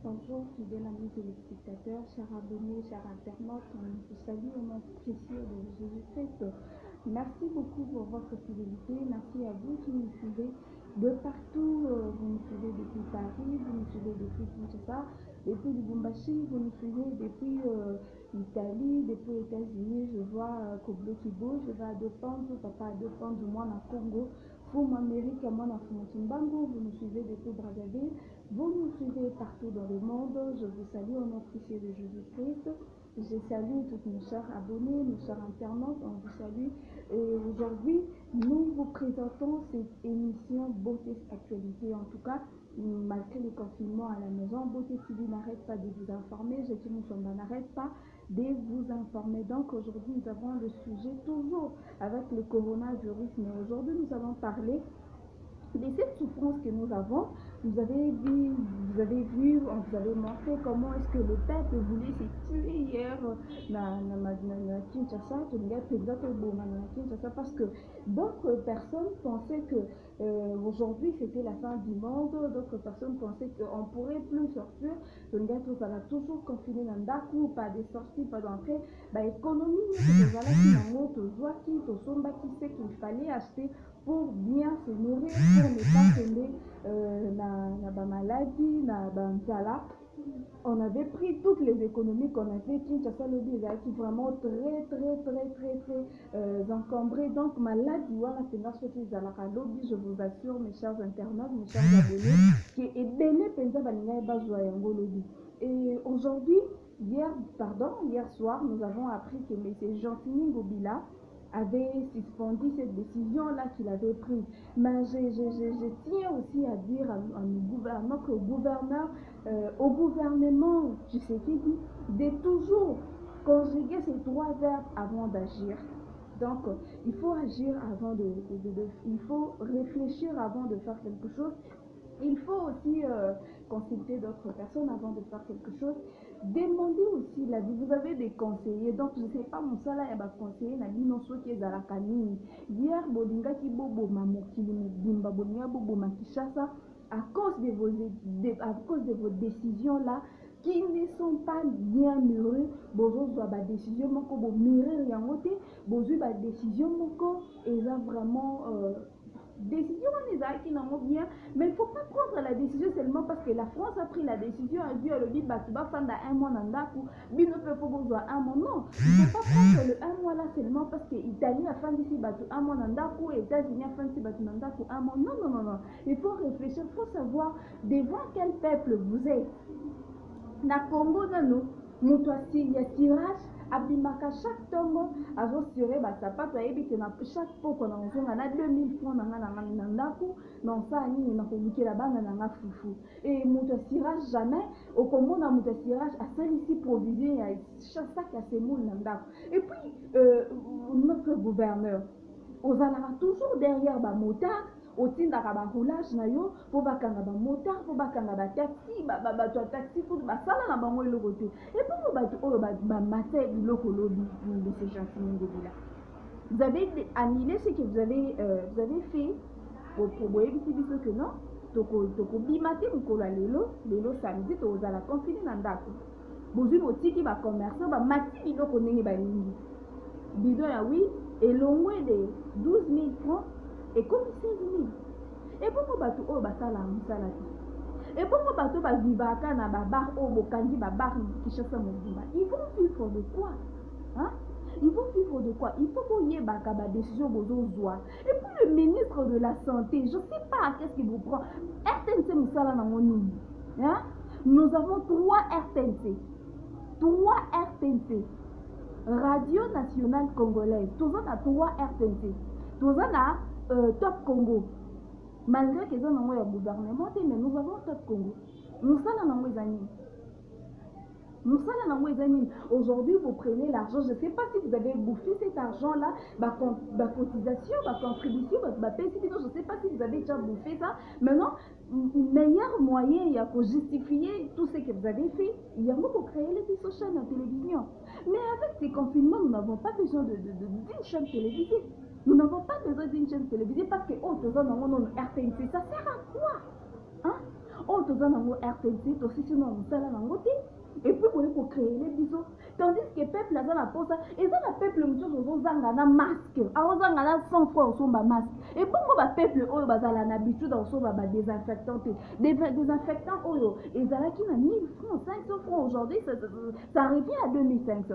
Bonjour, fidèles amis téléspectateurs, chers abonnés, chers internautes, on vous salue au nom précieux de Jésus-Christ. Merci beaucoup pour votre fidélité, merci à vous qui nous suivez de partout, vous nous suivez depuis Paris, vous nous suivez depuis Kinshasa, depuis Lubumbashi, vous nous suivez depuis l'Italie, depuis les États-Unis, je vois Koblo qui bouge, je vais à deux pentes, papa à deux pentes, moi en Congo, vous Amérique, moi en Fumotsimbango, vous nous suivez depuis Brazzaville. Vous nous suivez partout dans le monde. Je vous salue au nom précieux de Jésus-Christ. Je salue tous nos chers abonnés, nos chers internautes. On vous salue. Et aujourd'hui, nous vous présentons cette émission Beauté Actualité. En tout cas, malgré le confinement à la maison, Beauté TV n'arrête pas de vous informer. Je dis, nous n'arrête pas de vous informer. Donc aujourd'hui, nous avons le sujet toujours avec le coronavirus. Mais aujourd'hui, nous allons parler de cette souffrance que nous avons. Vous avez vu, on vous avez montré comment est-ce que le peuple voulait se tuer hier na Kinshasa, parce que d'autres personnes pensaient que aujourd'hui c'était la fin du monde, d'autres personnes pensaient qu'on ne pourrait plus sortir, ça va toujours confiné dans Ndaku, pas de sorties, pas d'entrée, économie, qui sait qu'il fallait acheter pour bien se nourrir, pour ne pas tomber na maladie, na nzala. On avait pris toutes les économies qu'on avait. Kinshasa Lobby qui vraiment très encombré. Donc maladie, voilà, c'est notre lobby, je vous assure, mes chers internautes, mes chers abonnés, qui est belé penza balinga bazwa yango lobby. Et aujourd'hui, hier soir, nous avons appris que M. Jean-Fini Gobila avait suspendu cette décision-là qu'il avait prise. Mais je tiens aussi à dire à notre gouverneur, au gouvernement, je sais qui dit, de toujours conjuguer ces trois verbes avant d'agir. Donc, il faut agir avant il faut réfléchir avant de faire quelque chose. Il faut aussi consulter d'autres personnes avant de faire quelque chose. Demandez aussi l'avis. Vous avez des conseillers. Donc, je ne sais pas, mon salaire est conseiller. Qui est à la canine. Hier, Bolinga qui bobo mamokili mubimba bolinga bobo makishasa à cause de vos décisions là qui ne sont pas bien mûries. Bozo doit ba décision moko bo mûrir yangote. Bozo ba décision moko et là vraiment décision qui n'en bien, mais il ne faut pas prendre la décision seulement parce que la France a pris la décision, a dit le Biba Fanda un mois Nandaku, Bino peut besoin un mois. Non, il ne faut pas prendre le un mois là seulement parce que l'Italie a fait ici un mois Nandaku et les États-Unis a fait ici Nandaku un mois. Non. Il faut réfléchir, il faut savoir devant quel peuple vous êtes. Na Congo, nous, nous, il y a tirage. Abimaka chaque tongo azosure basapato ayebi ke na chaque poko na nzonga na 2000 francs na ndako na sa nini na kobukela bana na fufu et moto tirage jamais okomona moto tirage asalisi provision ya chaque ya semoule na ndako. Et puis notre gouverneur ozalaka toujours derrière ba motard otindaka ba roulage na yo po bakanga ba motard po bakanga ba taxi bato ya taxi po basala na bango eloko te et puis bato oyo bamata biloko lobi de ces gens là. Vous avez annulé ce que vous avez fait pour boyebisi biso que non tokobima te mokolo ya lelo samedi tozala confine na ndako bozwi botiki bacommerçant bamati biloko ndenge balingi bidon ya wi elongwe de 12 000 francs et comme 16 000. Et pour bato oyo basala mosala te. Et pour bato bazivaka na babar oyo bokandi babar Kinshasa mobimba, ils vont vivre de quoi? Hein? Ils vont vivre de quoi? Il faut qu'on y ait des décisions bozozwa. Et puis le ministre de la Santé, je ne sais pas qu'est-ce qu'il vous prend. RTNC mosala na monini. Hein? Nous avons 3 RTNC. 3 RTNC. Radio Nationale Congolaise. Tous on a 3 RTNC. Tous on a Top Congo. Malgré que nous avons un gouvernement, mais nous avons Top Congo. Nous sommes les amis. Aujourd'hui, vous prenez l'argent. Je ne sais pas si vous avez bouffé cet argent-là, ma cotisation, ma contribution, ma PCD. Je ne sais pas si vous avez déjà bouffé ça. Maintenant, meilleur moyen, il y a pour justifier tout ce que vous avez fait. Il y a pour créer les chaînes de télévision. Mais avec ces confinements, nous n'avons pas besoin d'une chaîne télévisée. Nous n'avons pas besoin d'une chaîne télévisée parce que, RTNC, ça sert à quoi? Hein? oh tous en RTC aussi sinon on sala nango te et puis on peut créer les bisous tandis que peuple là la pose et ça la peuple monsieur zo zanga na masque a zanga na 100 fois au ba masque et bongo ba peuple oyo bazala na habitude au so ba désinfectant des désinfectants oyo et zala qui na 1000 francs 500 francs aujourd'hui ça revient à 2500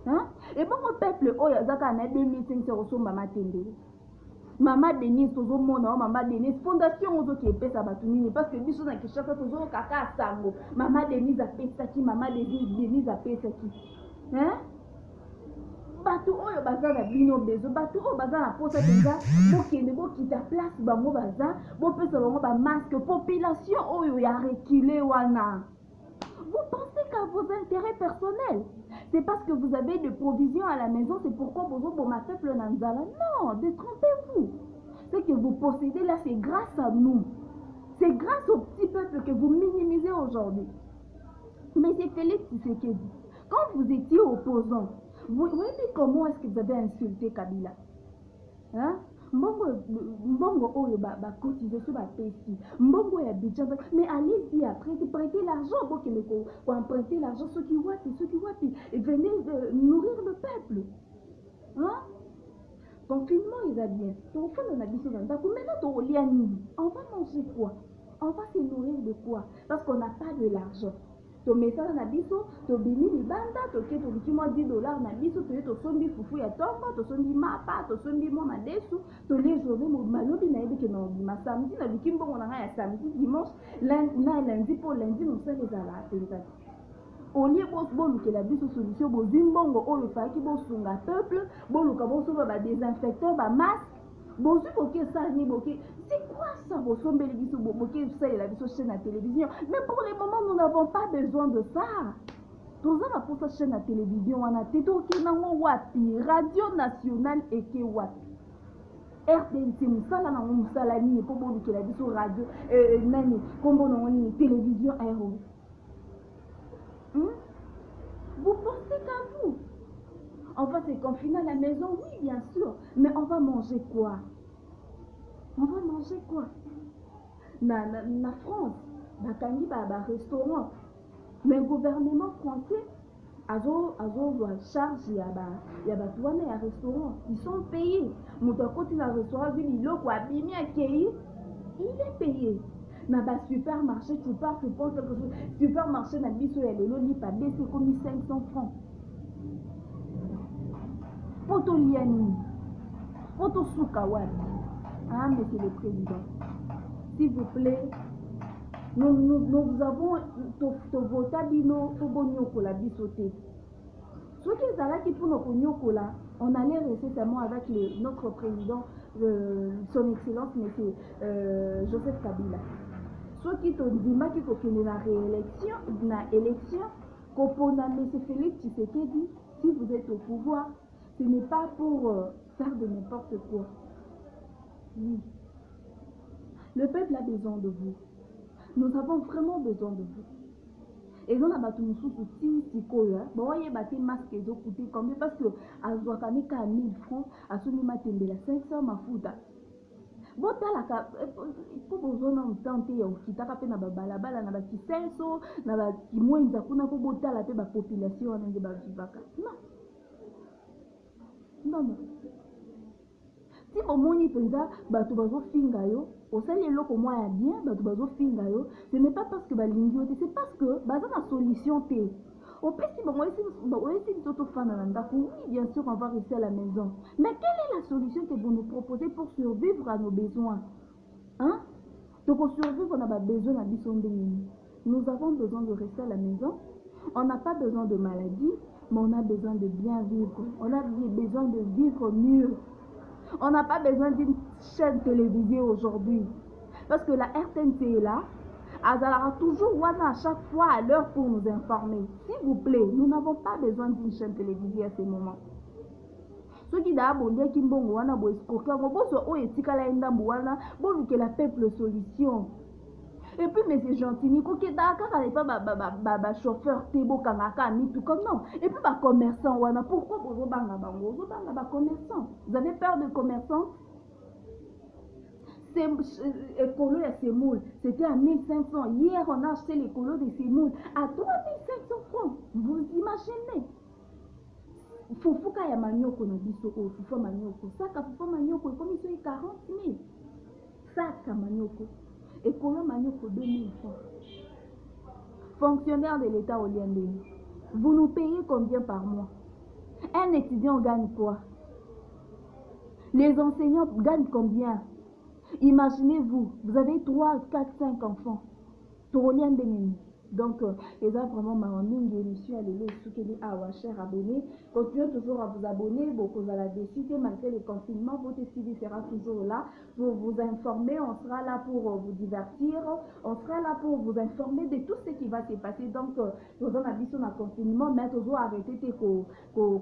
hein et bongo peuple oyo zaka na 2500 au so ba matende Maman Denise, toujours mon nom, Maman Denise, fondation aux qui est ça batumini parce que biso na kishaka toujours kaka sango. Maman Denise a fait ça qui, Maman Denise a fait ça qui. Hein? Batu oyo baza na bino bezo, batu oyo baza na posa déjà, bokende bokita place bango baza, bopesa bango ba masque, population oyo ya reculé wana. Vous pensez qu'à vos intérêts personnels? C'est parce que vous avez des provisions à la maison, c'est pourquoi vous avez ma peuple Nanzala. Non, détrompez-vous. Ce que vous possédez là, c'est grâce à nous. C'est grâce au petit peuple que vous minimisez aujourd'hui. Mais c'est Félix Tshisekedi. Quand vous étiez opposant, vous voyez comment est-ce que vous avez insulté Kabila? Hein? Mbongo oyo ba cotiser sur ba pesi mbongo ya budget mais allez-y après prêter l'argent pour que pour emprunter l'argent ceux qui wapi et venez nourrir le peuple hein confinement ils a bien donc on a dit ça maintenant on va manger quoi on va se nourrir de quoi parce qu'on n'a pas de l'argent to message na biso to bini libanda to ke to bikimo $10 na biso to sombi fufu ya tomba to sombi mapa to sombi mo madesu to les journée mo malobi na yebi ke no ma samedi na bikimbo ngona ya samedi dimanche lundi pour lundi nous sommes les ala penza au lieu de la biso solution bo zimbongo oyo fa ki bo sunga peuple bo luka bo so ba désinfectant ba masque bon si ok ça ni ok c'est quoi ça vous sombez les bisous ok ça et la bisou chaîne à télévision mais pour le moment nous n'avons pas besoin de ça tout ça pour sa chaîne à télévision on a této qui nango wapi radio nationale et qui wapi RTNC musala nango musala ni pour bon que la bisou radio nani combo nango ni télévision aéro vous pensez qu'à vous on va se confiner à la maison, oui, bien sûr. Mais on va manger quoi? On va manger quoi? Na France, bakangi ba restaurant. Mais le gouvernement français azo charge ya douane ya restaurant. Ils sont payés. Mon côté na restaurant, il loko abimi akei, il est payé. Na ba supermarché, tu pars, tu prends quelque chose. Supermarché na biso ya lelo li pa baisser comme 500 francs. Poto liani, poto soukawat. Ah, monsieur le président, s'il vous plaît, nous avons voté bino pour nyoko la bisoté. Ce qui est là qui pour nos nyoko là, on allait récemment avec notre président, son excellence monsieur Joseph Kabila. Ce qui te dit qui faut la réélection, na élection, kopona monsieur Félix Tshisekedi, si vous êtes au pouvoir. Ce n'est pas pour faire de n'importe quoi. Oui. Le peuple a besoin de vous. Nous avons vraiment besoin de vous. Et on a battu nous sous si quoi. Bon, il y a battu masque et ont coûté combien parce que à Zouakane qu'à 1000 francs, à Sounima Tembela 500 mafuta. Bon, t'as pour besoin d'en tenter au kitaka pe na balabala na ba kisenso na ba kimwenza kuna pour botta la pe ba population en de ba vivaka. Non. Non. Si au moni penza bato bazo finga yo, au sali loko moya bien bato bazo finga yo, ce n'est pas parce que balingi yo, c'est parce que baza na solution té. Au petit bon moi ici toto fana na ndako, oui bien sûr on va rester à la maison. Mais quelle est la solution que vous nous proposez pour survivre à nos besoins? Hein? Donc pour survivre on a besoin na biso ndenge. Nous avons besoin de rester à la maison. On n'a pas besoin de maladie, mais on a besoin de bien vivre. On a besoin de vivre mieux. On n'a pas besoin d'une chaîne télévisée aujourd'hui. Parce que la RTNC est là. Elle aura toujours à chaque fois à l'heure pour nous informer. S'il vous plaît, nous n'avons pas besoin d'une chaîne télévisée à ce moment. Ceux qui d'abord dit qu'ils vont wana bo escroquer, bo etikala ndambu wana, bo que la peuple solution. Et puis, mais c'est gentil, Nico, qui est d'accord avec pas chauffeur, Tebo, Kanaka, ni tout comme non. Et puis, commerçant, pourquoi vous avez commerçant? Vous avez peur de commerçants? Écolo et semoule, c'était à 1500. Hier, on a acheté l'écolo de semoule à 3500 francs. Vous imaginez? Fufuka ya manioko na biso o fufa manioko. Saka fufa manioko ekomi so 40 000. Saka manioko. Écolo manioko 2000 francs. Fonctionnaire de l'État au Liandé. Vous nous payez combien par mois? Un étudiant gagne quoi? Les enseignants gagnent combien? Imaginez-vous, vous avez 3, 4, 5 enfants. Donc, les a vraiment marronnés, je suis allé à chers abonnés. Continuez toujours à vous abonner, beaucoup à la décider, malgré le confinement, votre suivi sera toujours là pour vous informer. On sera là pour vous divertir, on sera là pour vous informer de tout ce qui va se passer. Donc, nous avons vu sur le confinement, mais toujours arrêter qu'on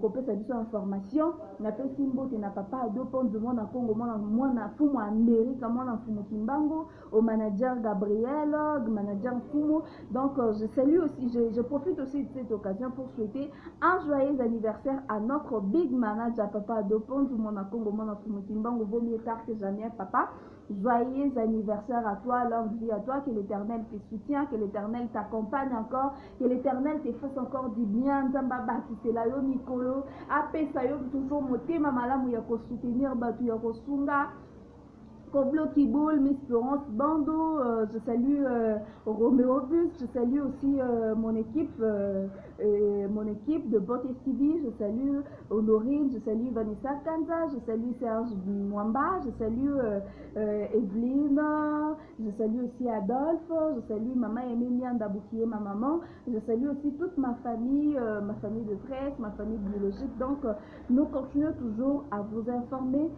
peut faire information. On a fait Simbo, tu n'as pas à deux ponts du monde à Congo, moi, na Fumo Amérique, moi, na Fumo Kimbango, au manager Gabriel, manager Fumo. Donc, je salue aussi, je profite aussi de cette occasion pour souhaiter un joyeux anniversaire à notre big manager, papa Adopon, du monde à Congo, mon enfant Kimbango, vaut mieux tard que jamais, papa. Joyeux anniversaire à toi, longue vie à toi, que l'Éternel te soutient, que l'Éternel t'accompagne encore, que l'Éternel te fasse encore du bien. Nzambaba, si c'est là, yo Mikolo, apé ça yo toujours moté, mamalamu ya ko soutenir, batu ya ko sunga. Koblo Kiboul, Miss Florence Bando, je salue Roméo Bus, je salue aussi mon équipe de Botte TV, je salue Honorine, je salue Vanessa Kanza, je salue Serge Mwamba, je salue Evelyne, je salue aussi Adolphe, je salue Maman Emilia Ndaboukié, ma maman, je salue aussi toute ma famille de presse, ma famille biologique. Donc, nous continuons toujours à vous informer.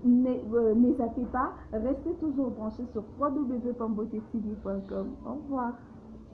N'hésitez pas, restez toujours branchés sur www.bottetv.com. Au revoir.